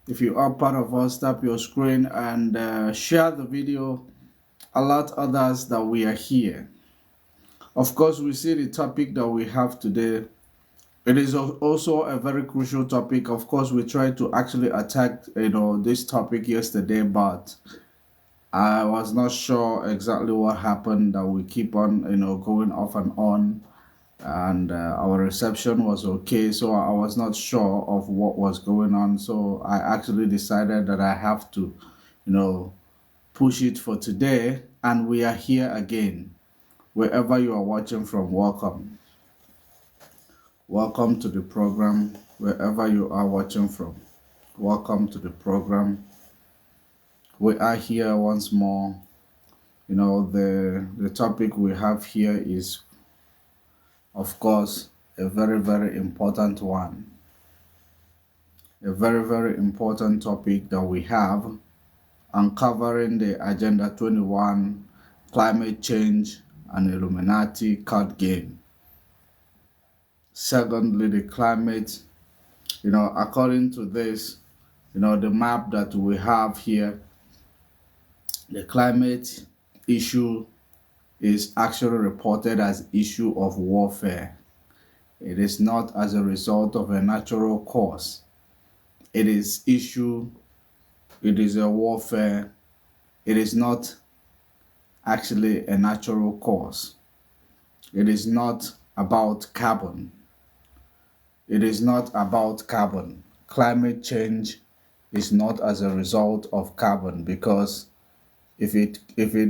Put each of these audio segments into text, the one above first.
If you are part of us, tap your screen and share the video. Alert others that we are here. Of course, we see the topic that we have today. It is also a very crucial topic. Of course, we tried to actually attack this topic yesterday, but I was not sure exactly what happened. That we keep on going off and on, and our reception was okay, so I was not sure of what was going on, so I actually decided that I have to you know push it for today, and we are here again. Wherever you are watching from, welcome to the program. Wherever you are watching from, welcome to the program. We are here once more. The topic we have here is, of course, a very, very important one. A very, very important topic that we have, uncovering the Agenda 21, climate change, and Illuminati card game. Secondly, the climate, according to this, the map that we have here, the climate issue is actually reported as issue of warfare. It is not as a result of a natural cause. It is a warfare. It is not actually a natural cause. It is not about carbon. It is not about carbon. Climate change is not as a result of carbon, because if it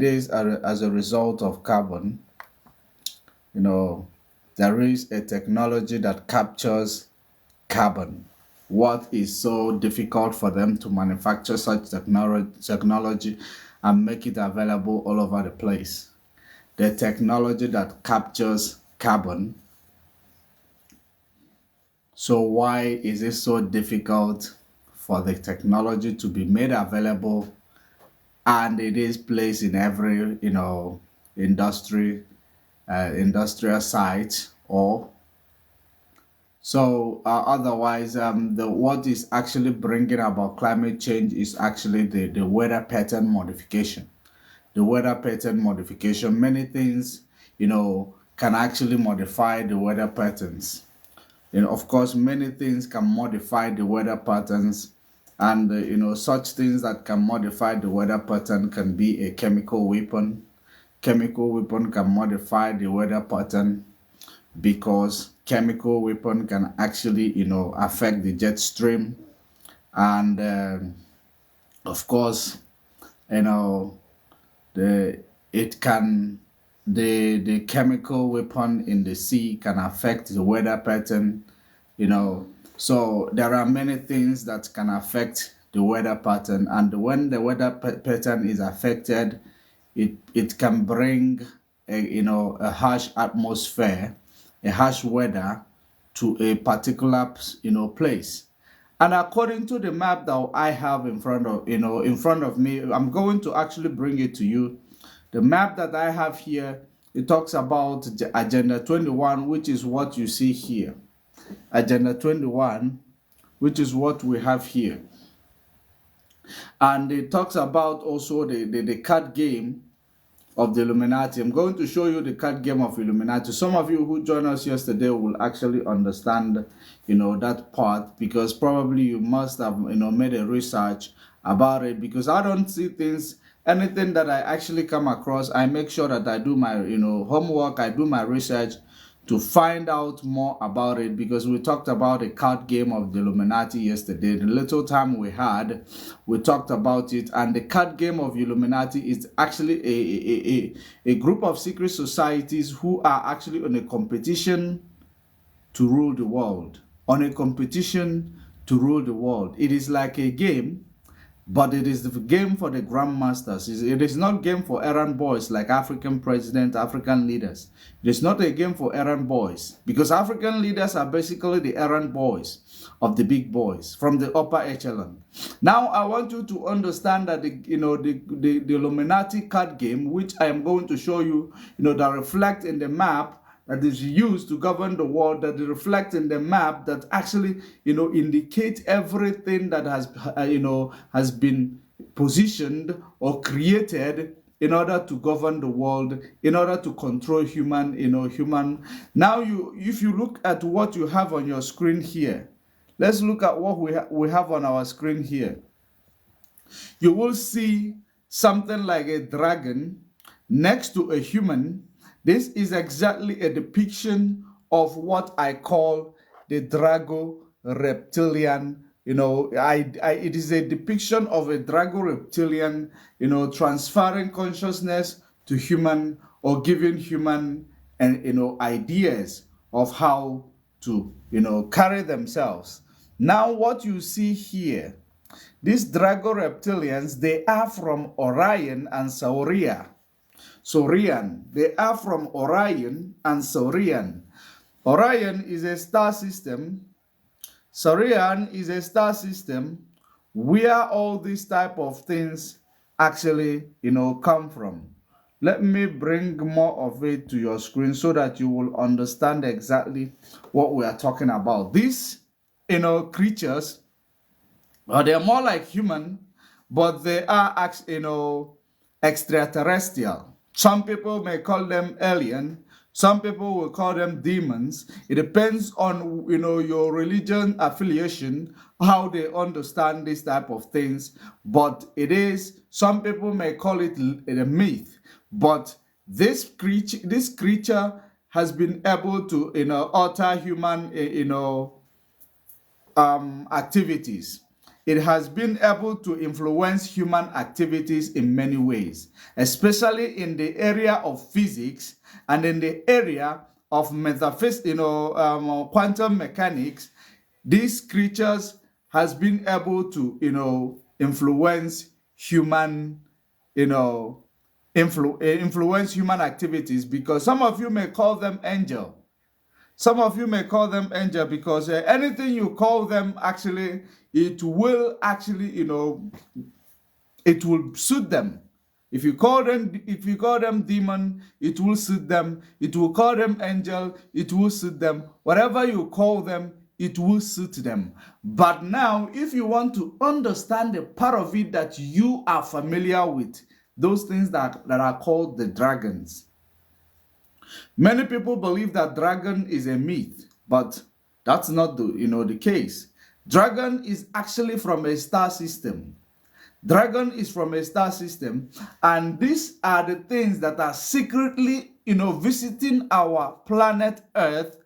is as a result of carbon, there is a technology that captures carbon. What is so difficult for them to manufacture such technology and make it available all over the place? The technology that captures carbon. So why is it so difficult for the technology to be made available, and it is placed in every industrial site? Or so otherwise, what is actually bringing about climate change is actually the weather pattern modification. The weather pattern modification, many things can actually modify the weather patterns. Of course, many things can modify the weather patterns, and such things that can modify the weather pattern can be a chemical weapon. Chemical weapon can modify the weather pattern, because chemical weapon can actually affect the jet stream, and of course the it can the chemical weapon in the sea can affect the weather pattern. So there are many things that can affect the weather pattern, and when the weather pattern is affected, it can bring a harsh atmosphere, a harsh weather to a particular place. And according to the map that I have in front of me, I'm going to actually bring it to you. The map that I have here, it talks about the Agenda 21, which is what you see here. Agenda 21, which is what we have here. And it talks about also the card game of the Illuminati. I'm going to show you the card game of Illuminati. Some of you who joined us yesterday will actually understand, that part, because probably you must have, made a research about it, because I don't see things, anything that I actually come across, I make sure that I do my, homework, I do my research to find out more about it, because we talked about the card game of the Illuminati yesterday. The little time we had, we talked about it, and the card game of Illuminati is actually a group of secret societies who are actually on a competition to rule the world. On a competition to rule the world. It is like a game, but it is the game for the grandmasters. It is not game for errand boys like African president, African leaders. It is not a game for errand boys, because African leaders are basically the errand boys of the big boys from the upper echelon. Now I want you to understand that the Illuminati card game, which I am going to show you, that reflect in the map, that is used to govern the world, that reflect in the map, that actually, indicate everything that has been positioned or created in order to govern the world, in order to control human. Now, if you look at what you have on your screen here, let's look at what we have on our screen here. You will see something like a dragon next to a human. This is exactly a depiction of what I call the Drago reptilian. It is a depiction of a Drago reptilian, transferring consciousness to human, or giving human and ideas of how to carry themselves. Now, what you see here, these Drago reptilians, they are from Orion and Saurian. They are from Orion and Saurian. Orion is a star system. Saurian is a star system where all these type of things actually, come from. Let me bring more of it to your screen so that you will understand exactly what we are talking about. These, creatures, they are more like human, but they are, extraterrestrial. Some people may call them alien. Some people will call them demons. It depends on, your religion affiliation, how they understand this type of things. But some people may call it a myth. But this creature has been able to, alter human, activities. It has been able to influence human activities in many ways, especially in the area of physics and in the area of metaphysics, quantum mechanics. These creatures has been able to, influence human, influence human activities, because some of you may call them angel. Some of you may call them angel because anything you call them, actually, it will actually, it will suit them. If you call them demon, it will suit them. It will call them angel, it will suit them. Whatever you call them, it will suit them. But now, if you want to understand the part of it that you are familiar with, those things that are called the dragons. Many people believe that dragon is a myth, but that's not the case. Dragon is actually from a star system. Dragon is from a star system, and these are the things that are secretly, visiting our planet Earth,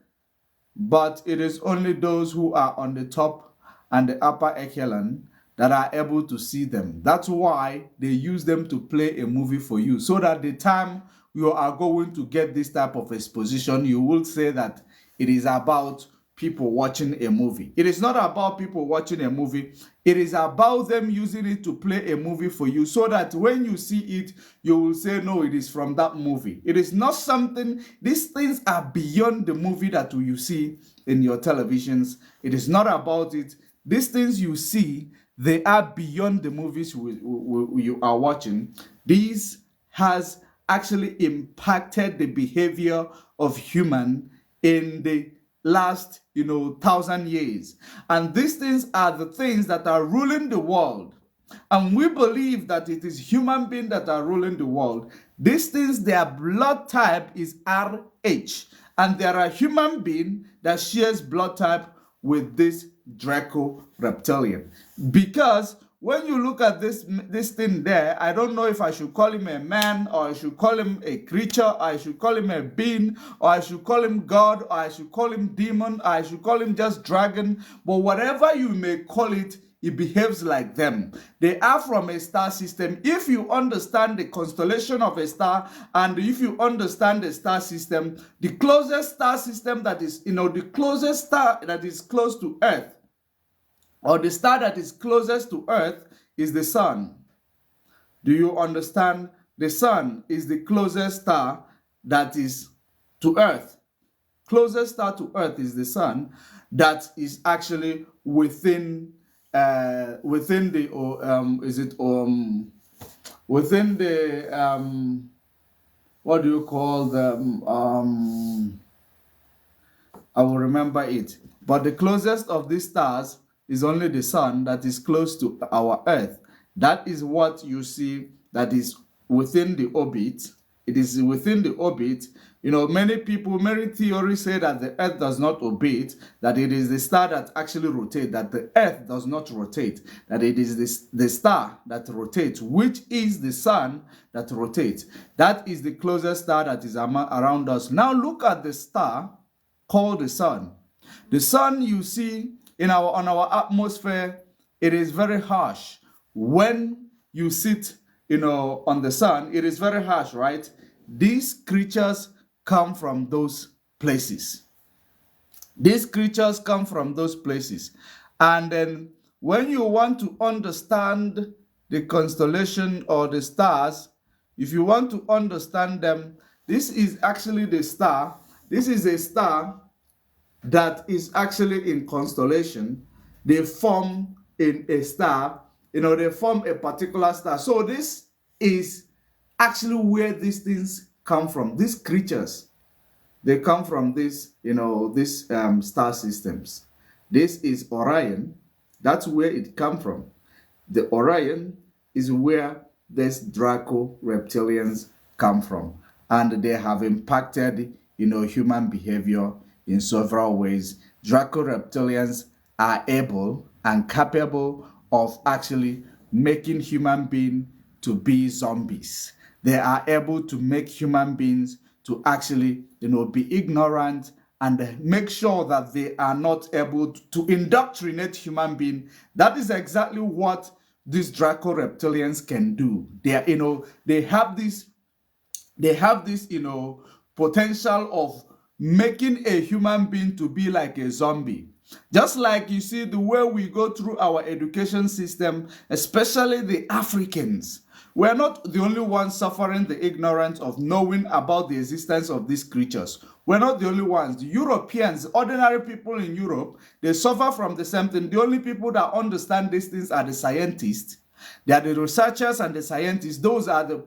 but it is only those who are on the top and the upper echelon that are able to see them. That's why they use them to play a movie for you, so that the time you are going to get this type of exposition, you will say that it is about people watching a movie. It is not about people watching a movie. It is about them using it to play a movie for you, so that when you see it, you will say, no, it is from that movie. It is not something, these things are beyond the movie that you see in your televisions. It is not about it. These things you see, they are beyond the movies you are watching. These has actually impacted the behavior of human in the last 1,000 years. And these things are the things that are ruling the world. And we believe that it is human beings that are ruling the world. These things, their blood type is RH. And there are human beings that shares blood type with this Draco reptilian. Because when you look at this thing there, I don't know if I should call him a man, or I should call him a creature, or I should call him a being, or I should call him God, or I should call him demon, or I should call him just dragon. But whatever you may call it, it behaves like them. They are from a star system. If you understand the constellation of a star, and if you understand the star system, the closest star system that is, the closest star that is close to Earth, or the star that is closest to Earth, is the sun. Do you understand? The sun is the closest star that is to Earth. Closest star to Earth is the sun, that is actually within the what do you call them? I will remember it. But the closest of these stars is only the sun that is close to our Earth. That is what you see that is within the orbit. It is within the orbit. You know, many people, many theories say that the Earth does not orbit, that it is the star that actually rotates, that the Earth does not rotate, that it is the star that rotates, which is the sun that rotates. That is the closest star that is around us. Now look at the star called the sun. The sun you see on our atmosphere, it is very harsh. When you sit, on the sun, it is very harsh, right? These creatures come from those places. These creatures come from those places. And then when you want to understand the constellation or the stars, if you want to understand them, this is actually the star. This is a star that is actually in constellation. They form in a star, they form a particular star. So this is actually where these things come from. These creatures, they come from these star systems. This is Orion. That's where it comes from. The Orion is where these Draco reptilians come from, and they have impacted human behavior in several ways. Draco reptilians are able and capable of actually making human beings to be zombies. They are able to make human beings to actually be ignorant and make sure that they are not able to indoctrinate human beings. That is exactly what these Draco reptilians can do. They have this potential of making a human being to be like a zombie. Just like you see the way we go through our education system, especially the Africans. We're not the only ones suffering the ignorance of knowing about the existence of these creatures. We're not the only ones. The Europeans, ordinary people in Europe, they suffer from the same thing. The only people that understand these things are the scientists. They are the researchers and the scientists. Those are the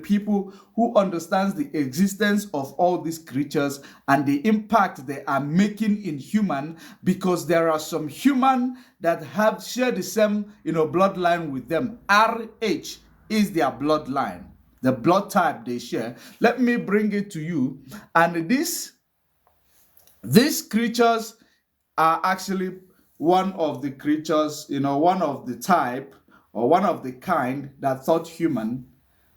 people who understands the existence of all these creatures and the impact they are making in human, because there are some human that have shared the same bloodline with them. RH is their bloodline, the blood type they share. Let me bring it to you. And these creatures are actually one of the creatures, one of the type or one of the kind that thought human.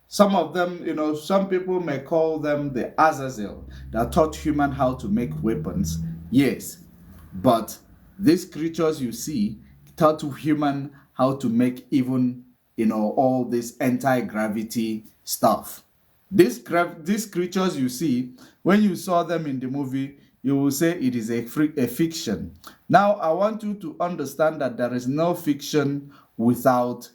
Some of them, some people may call them the Azazel that taught human how to make weapons. Yes, but these creatures you see taught human how to make even, all this anti-gravity stuff. These creatures you see, when you saw them in the movie, you will say it is a fiction. Now, I want you to understand that there is no fiction without,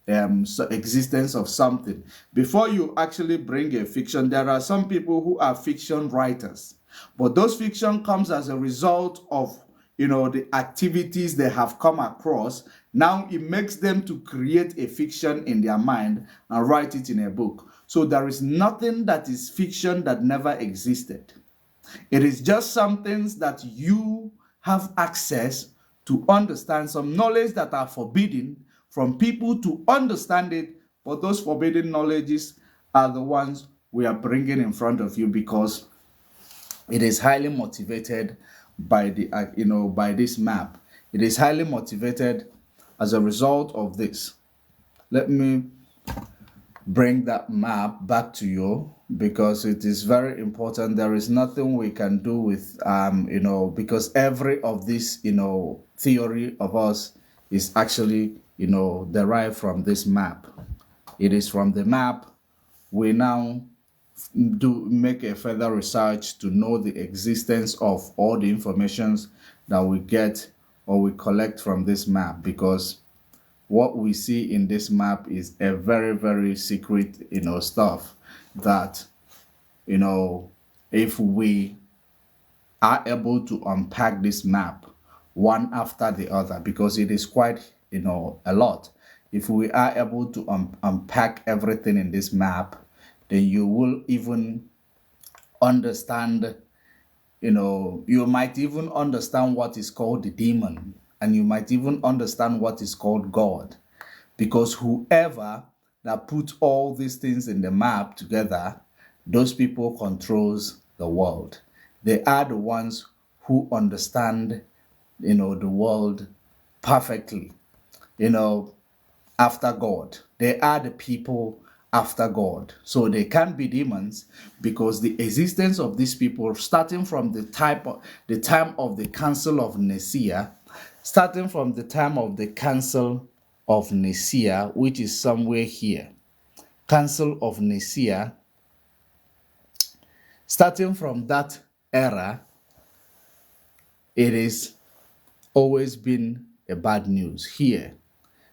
existence of something. Before you actually bring a fiction, there are some people who are fiction writers, but those fiction comes as a result of the activities they have come across. Now it makes them to create a fiction in their mind and write it in a book. So there is nothing that is fiction that never existed. It is just some things that you have access to understand, some knowledge that are forbidden from people to understand it, but those forbidden knowledges are the ones we are bringing in front of you, because it is highly motivated by by this map. It is highly motivated as a result of this. Let me bring that map back to you, because it is very important. There is nothing we can do with because every of this theory of us is actually derived from this map. It is from the map we now do make a further research to know the existence of all the informations that we get or we collect from this map, because what we see in this map is a very, very secret stuff that if we are able to unpack this map one after the other, because it is quite a lot. If we are able to unpack everything in this map, then you will even understand you might even understand what is called the demon, and you might even understand what is called God. Because whoever that put all these things in the map together, those people controls the world. They are the ones who understand, the world perfectly, you know, after God. They are the people after God. So they can't be demons, because the existence of these people, starting from the time of the Council of Nicaea, which is somewhere here. Council of Nicaea, starting from that era, it is always been a bad news here.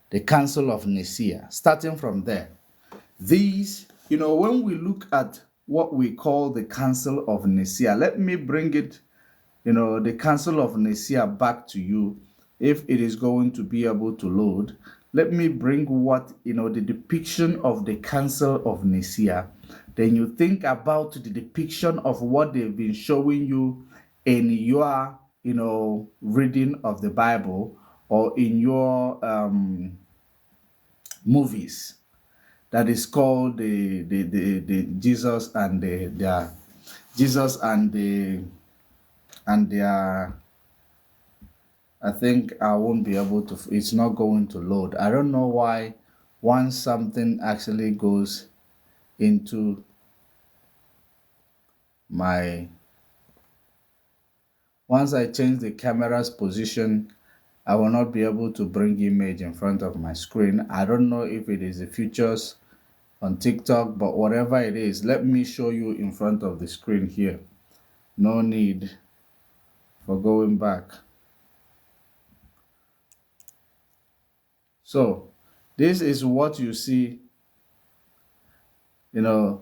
The Council of Nicaea, starting from there. These, when we look at what we call the Council of Nicaea, let me bring it, the Council of Nicaea back to you, if it is going to be able to load. Let me bring what, the depiction of the Council of Nicaea. Then you think about the depiction of what they've been showing you in your, reading of the Bible, or in your movies, that is called the Jesus and their Jesus and their. I think I won't be able to. It's not going to load. I don't know why. Once something actually goes into my, once I change the camera's position, I will not be able to bring image in front of my screen. I don't know if it is the features on TikTok, but whatever it is, let me show you in front of the screen here. No need for going back. So this is what you see, a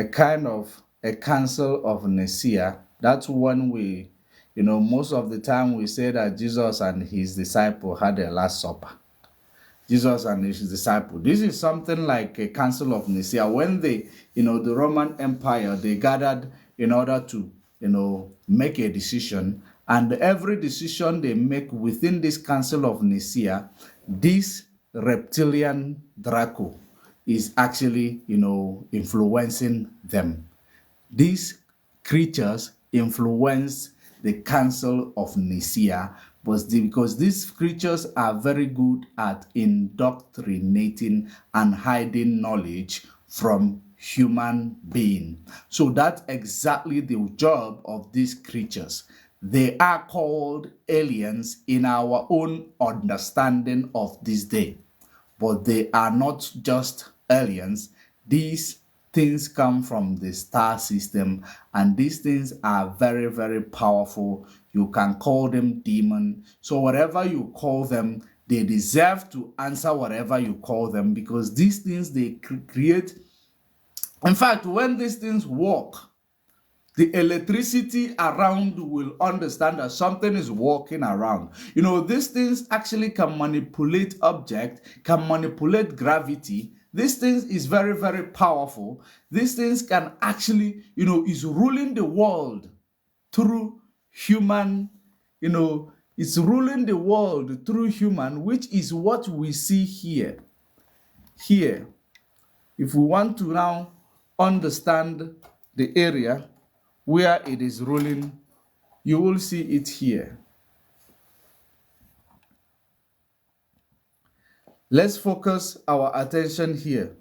kind of a Council of Nicaea. That's when we, most of the time we say that Jesus and his disciple had a last supper. Jesus and his disciple. This is something like a Council of Nicaea. When they, the Roman Empire, they gathered in order to, make a decision. And every decision they make within this Council of Nicaea, this reptilian Draco is actually, influencing them. These creatures influence the Council of Nicaea, because these creatures are very good at indoctrinating and hiding knowledge from human being. So that's exactly the job of these creatures. They are called aliens in our own understanding of this day, but they are not just aliens. These things come from the star system, and these things are very, very powerful. You can call them demon. So whatever you call them, they deserve to answer whatever you call them, because these things, they create. In fact, when these things walk, the electricity around will understand that something is walking around. These things actually can manipulate objects, can manipulate gravity. These things is very, very powerful. These things can actually, is ruling the world through human, it's ruling the world through human, which is what we see here. Here, if we want to now understand the area where it is ruling, you will see it here. Let's focus our attention here.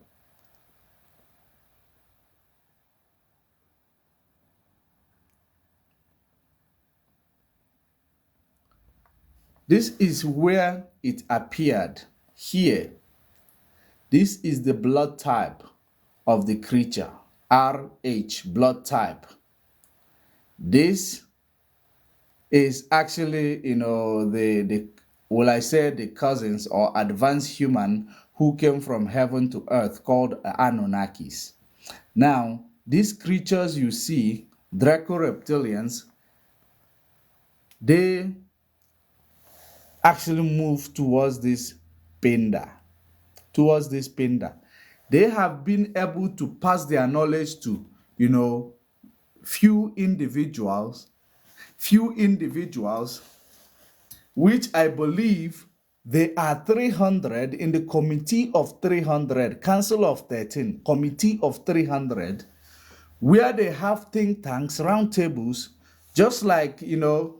This is where it appeared here. This is the blood type of the creature, RH, blood type. This is actually, the will I say, the cousins or advanced human who came from heaven to earth, called Anunnakis. Now, these creatures you see, Draco reptilians, they actually move towards this Pinda. They have been able to pass their knowledge to, few individuals, which I believe they are 300 in the Committee of 300, Council of 13, Committee of 300, where they have think tanks, roundtables, just like, in a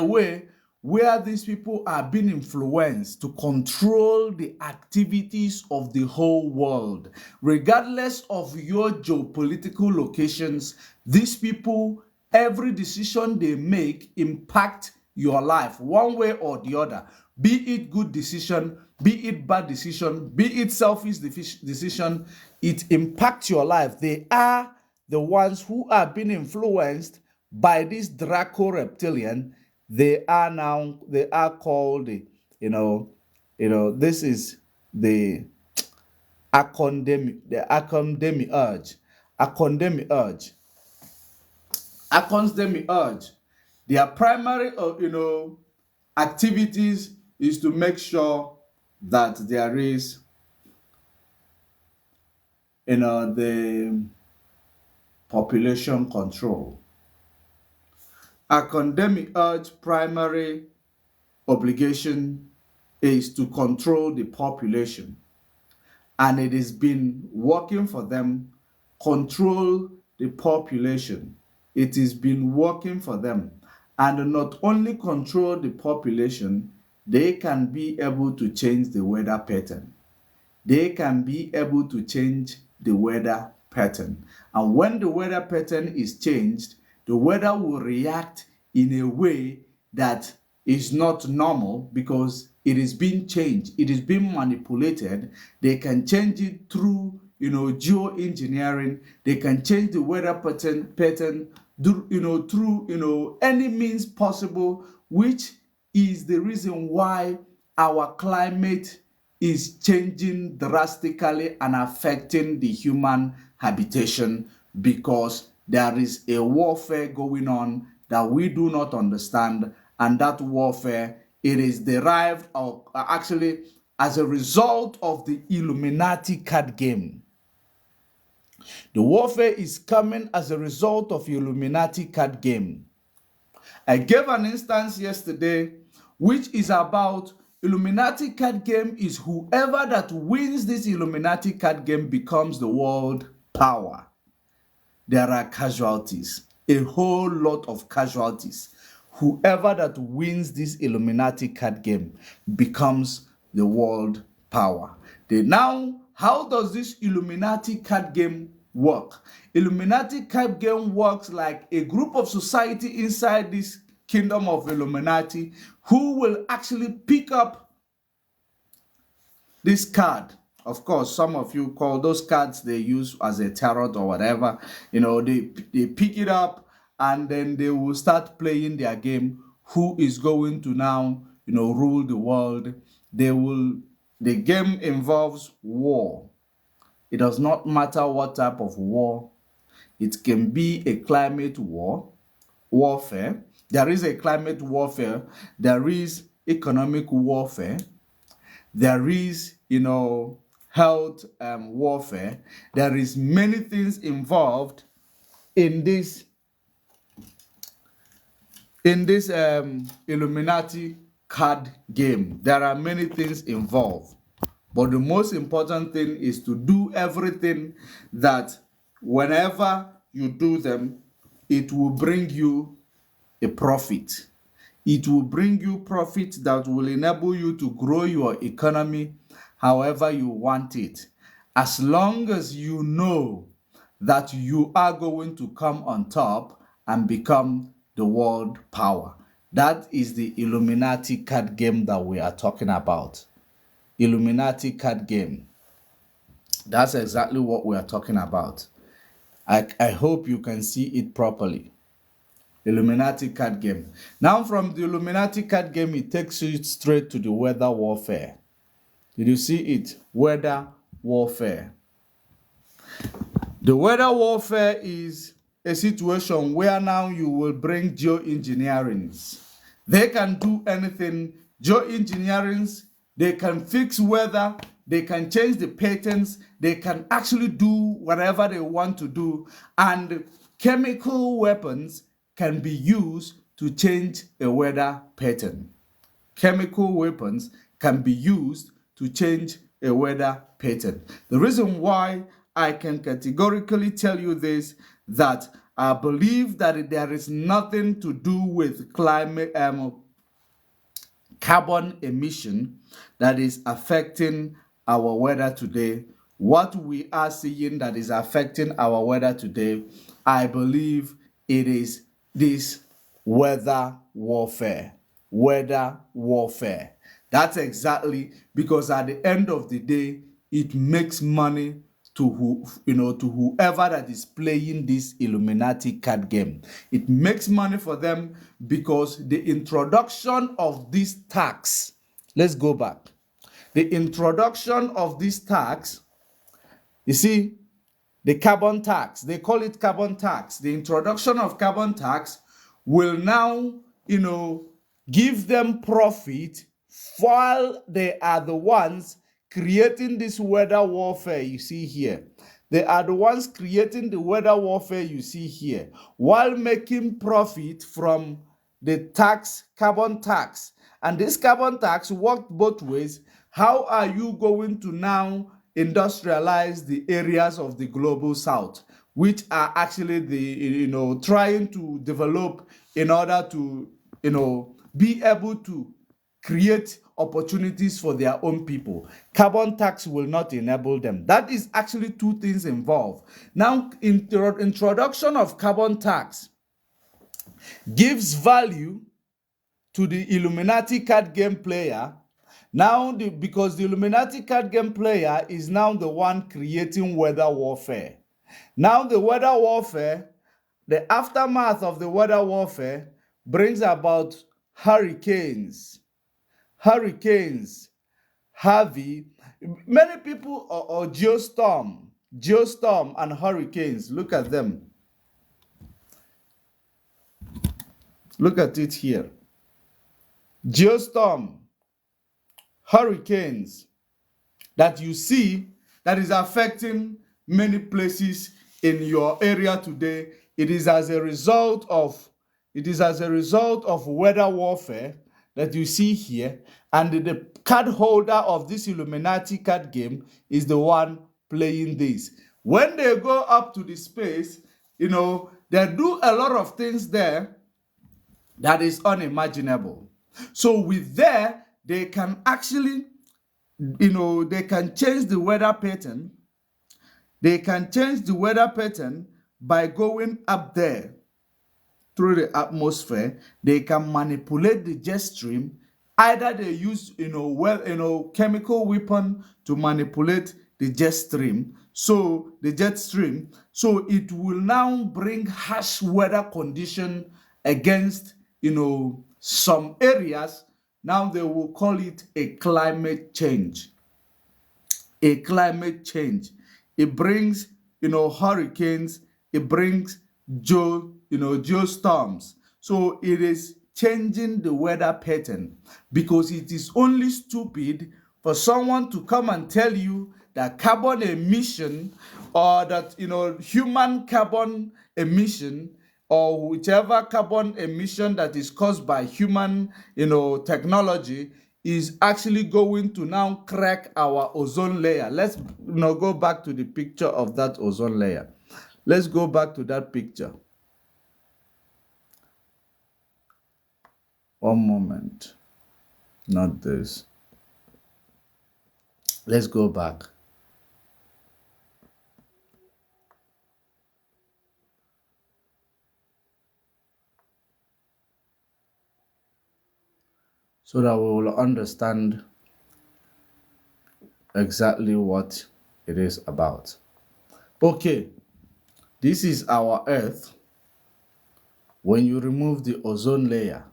way where these people are being influenced to control the activities of the whole world. Regardless of your geopolitical locations, these people, every decision they make impact your life one way or the other. Be it good decision, be it bad decision, be it selfish decision, it impacts your life. They are the ones who are being influenced by this Draco reptilian. They are called, this is the acondemiurge. Acondemiurge. Acondemiurge. Their primary, activities is to make sure that there is, the population control. Acondemiurge primary obligation is to control the population, and it has been working for them. Control the population. It has been working for them, and not only control the population, they can be able to change the weather pattern. They can be able to change the weather pattern, and when the weather pattern is changed, the weather will react in a way that is not normal because it is being changed. It is being manipulated. They can change it through, geoengineering. They can change the weather pattern through, any means possible, which is the reason why our climate is changing drastically and affecting the human habitation, because there is a warfare going on that we do not understand, and that warfare, it is derived of, actually as a result of the Illuminati card game. The warfare is coming as a result of Illuminati card game. I gave an instance yesterday which is about Illuminati card game is whoever that wins this Illuminati card game becomes the world power. There are casualties, a whole lot of casualties. Whoever that wins this Illuminati card game becomes the world power. Now, how does this Illuminati card game work? Illuminati card game works like a group of society inside this kingdom of Illuminati who will actually pick up this card. Of course, some of you call those cards they use as a tarot or whatever. They pick it up and then they will start playing their game. Who is going to now, rule the world? The game involves war. It does not matter what type of war. It can be a climate warfare. There is a climate warfare. There is economic warfare. There is, health warfare. There is many things involved in this Illuminati card game. There are many things involved, but the most important thing is to do everything that whenever you do them, it will bring you a profit. It will bring you profit that will enable you to grow your economy however you want it, as long as you know that you are going to come on top and become the world power. That is the Illuminati card game that we are talking about. Illuminati card game. That's exactly what we are talking about. I hope you can see it properly. Illuminati card game. Now from the Illuminati card game, it takes you straight to the weather warfare. Did you see it? Weather warfare. The weather warfare is a situation where now you will bring geoengineerings. They can do anything. Geoengineerings, they can fix weather, they can change the patterns, they can actually do whatever they want to do. And chemical weapons can be used to change a weather pattern. Chemical weapons can be used to change a weather pattern. The reason why I can categorically tell you this, that I believe that there is nothing to do with carbon emission that is affecting our weather today. What we are seeing that is affecting our weather today, I believe it is this weather warfare. Weather warfare. That's exactly because at the end of the day, it makes money to whoever that is playing this Illuminati card game. It makes money for them because the introduction of this tax, let's go back. The introduction of this tax, you see, the carbon tax, they call it carbon tax. The introduction of carbon tax will now, give them profit while they are the ones creating this weather warfare you see here. They are the ones creating the weather warfare you see here while making profit from the tax, carbon tax. And this carbon tax worked both ways. How are you going to now industrialize the areas of the global south, which are actually the trying to develop in order to be able to create opportunities for their own people? Carbon tax will not enable them. That is actually two things involved. Now, introduction of carbon tax gives value to the Illuminati card game player. Now, because the Illuminati card game player is now the one creating weather warfare. Now, the weather warfare, the aftermath of the weather warfare brings about hurricanes, Harvey, many people, or geostorm and hurricanes. Look at them. Look at it here. Geostorm, hurricanes that you see that is affecting many places in your area today. It is as a result of weather warfare that you see here, and the card holder of this Illuminati card game is the one playing this. When they go up to the space, they do a lot of things there that is unimaginable. So with there, they can actually, they can change the weather pattern. They can change the weather pattern by going up there through the atmosphere. They can manipulate the jet stream. Either they use, chemical weapon to manipulate the jet stream. So it will now bring harsh weather condition against, some areas. Now they will call it a climate change. A climate change. It brings, hurricanes. It brings geostorms. So it is changing the weather pattern, because it is only stupid for someone to come and tell you that carbon emission, or that human carbon emission, or whichever carbon emission that is caused by human technology, is actually going to now crack our ozone layer. Let's go back to the picture of that ozone layer. Let's go back to that picture. One moment. Not this. Let's go back. So that we will understand exactly what it is about. Okay, this is our Earth. When you remove the ozone layer,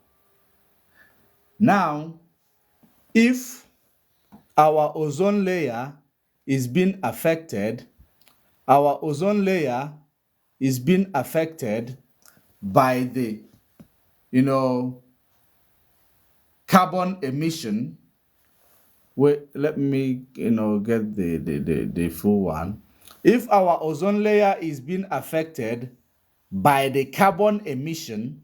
now, if our ozone layer is being affected, our ozone layer is being affected by the, carbon emission. Wait, let me, get the full one. If our ozone layer is being affected by the carbon emission,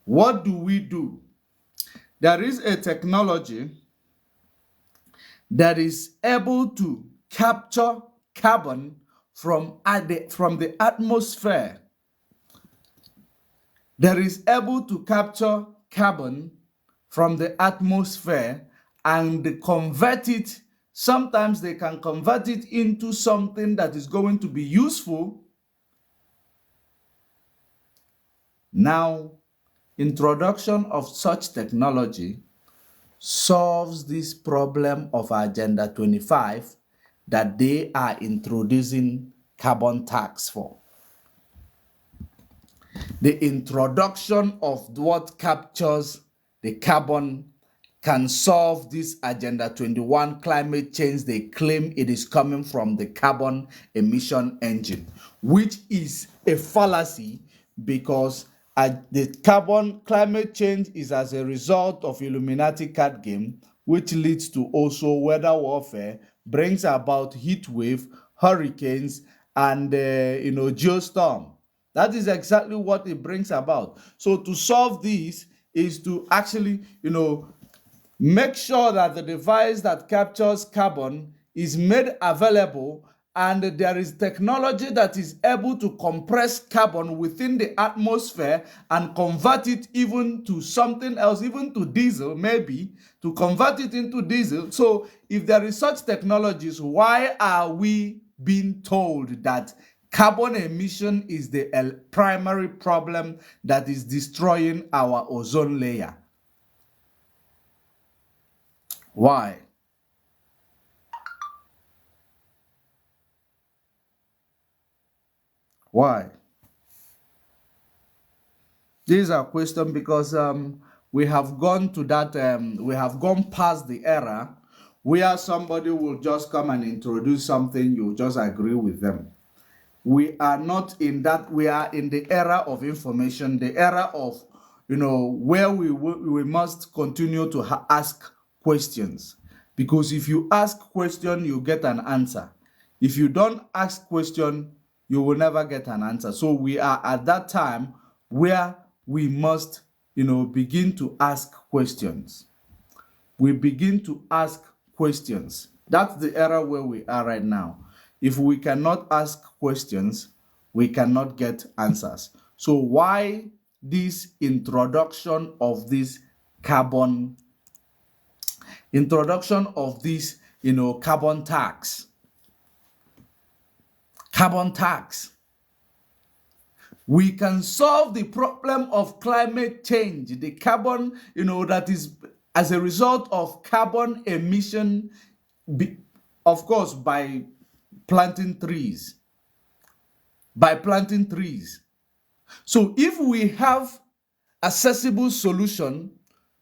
what do? There is a technology that is able to capture carbon from the atmosphere. That is able to capture carbon from the atmosphere and convert it. Sometimes they can convert it into something that is going to be useful. Now, introduction of such technology solves this problem of Agenda 25 that they are introducing carbon tax for. The introduction of what captures the carbon can solve this Agenda 21 climate change. They claim it is coming from the carbon emission engine, which is a fallacy because the carbon climate change is as a result of Illuminati card game, which leads to also weather warfare, brings about heat wave, hurricanes, and geostorm. That is exactly what it brings about. So to solve this is to actually, make sure that the device that captures carbon is made available, and there is technology that is able to compress carbon within the atmosphere and convert it even to something else, even to diesel, maybe to convert it into diesel. So if there is such technologies, why are we being told that carbon emission is the primary problem that is destroying our ozone layer? Why? Why? These are questions because we have gone to that, we have gone past the era where somebody will just come and introduce something, you just agree with them. We are not in that. We are in the era of information, the era of, where we must continue to ask questions. Because if you ask question, you get an answer. If you don't ask question, you will never get an answer. So we are at that time where we must, begin to ask questions. We begin to ask questions. That's the era where we are right now. If we cannot ask questions, we cannot get answers. So why this introduction of this carbon, carbon tax? Carbon tax. We can solve the problem of climate change, the carbon, that is as a result of carbon emission, of course, by planting trees. By planting trees. So if we have accessible solution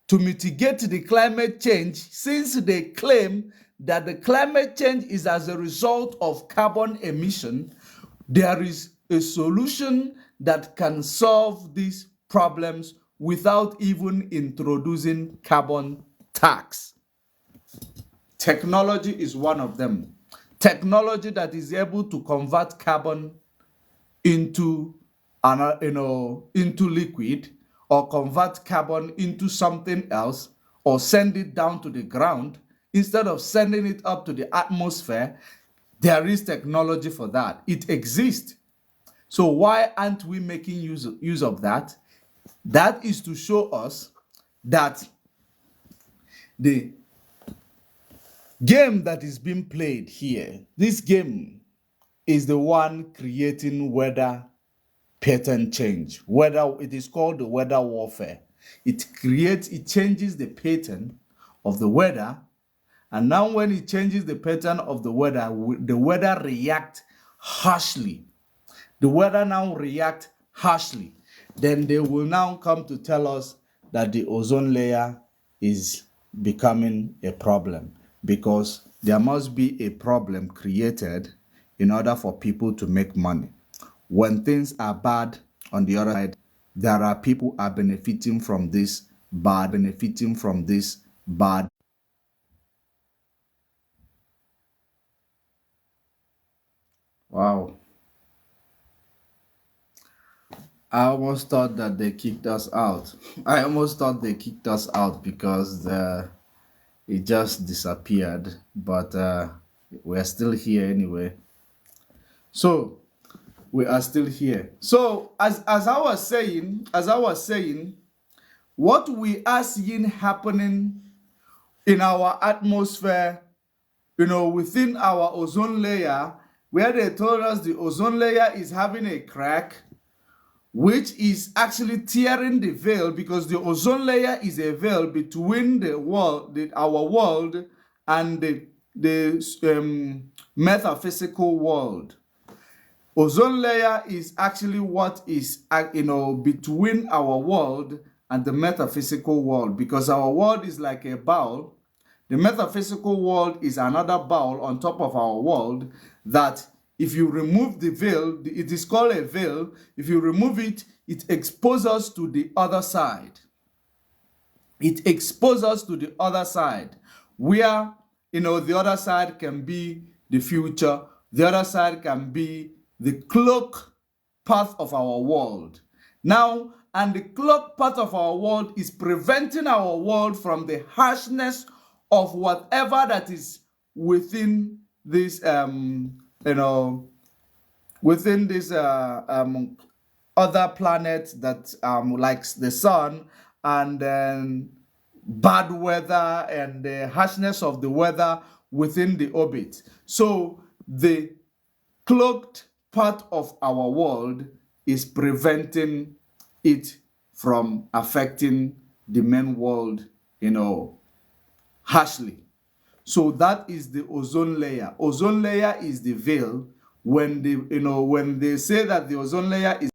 to mitigate the climate change, since they claim that the climate change is as a result of carbon emission, there is a solution that can solve these problems without even introducing carbon tax. Technology is one of them. Technology that is able to convert carbon into into liquid, or convert carbon into something else, or send it down to the ground instead of sending it up to the atmosphere. There is technology for that. It exists. So why aren't we making use of that? That is to show us that the game that is being played here, this game is the one creating weather pattern change. Weather, it is called the weather warfare. It changes the pattern of the weather, and now when it changes the pattern of the weather reacts harshly. The weather now react harshly. Then they will now come to tell us that the ozone layer is becoming a problem, because there must be a problem created in order for people to make money. When things are bad on the other side, there are people who are benefiting from this bad. Wow. I almost thought that they kicked us out. I almost thought they kicked us out because it just disappeared. But we're still here anyway. So we are still here. So as I was saying, what we are seeing happening in our atmosphere, within our ozone layer, where they told us the ozone layer is having a crack, which is actually tearing the veil, because the ozone layer is a veil between the world, our world, and the metaphysical world. Ozone layer is actually what is between our world and the metaphysical world, because our world is like a bowl. The metaphysical world is another bowl on top of our world that if you remove the veil, it is called a veil. If you remove it, it exposes us to the other side. It exposes us to the other side, where the other side can be the future. The other side can be the cloak path of our world. Now, and the cloak path of our world is preventing our world from the harshness of whatever that is within this within this other planet that like the sun, and then bad weather and the harshness of the weather within the orbit. So the cloaked part of our world is preventing it from affecting the main world, harshly. So that is the ozone layer. Ozone layer is the veil. When they say that the ozone layer is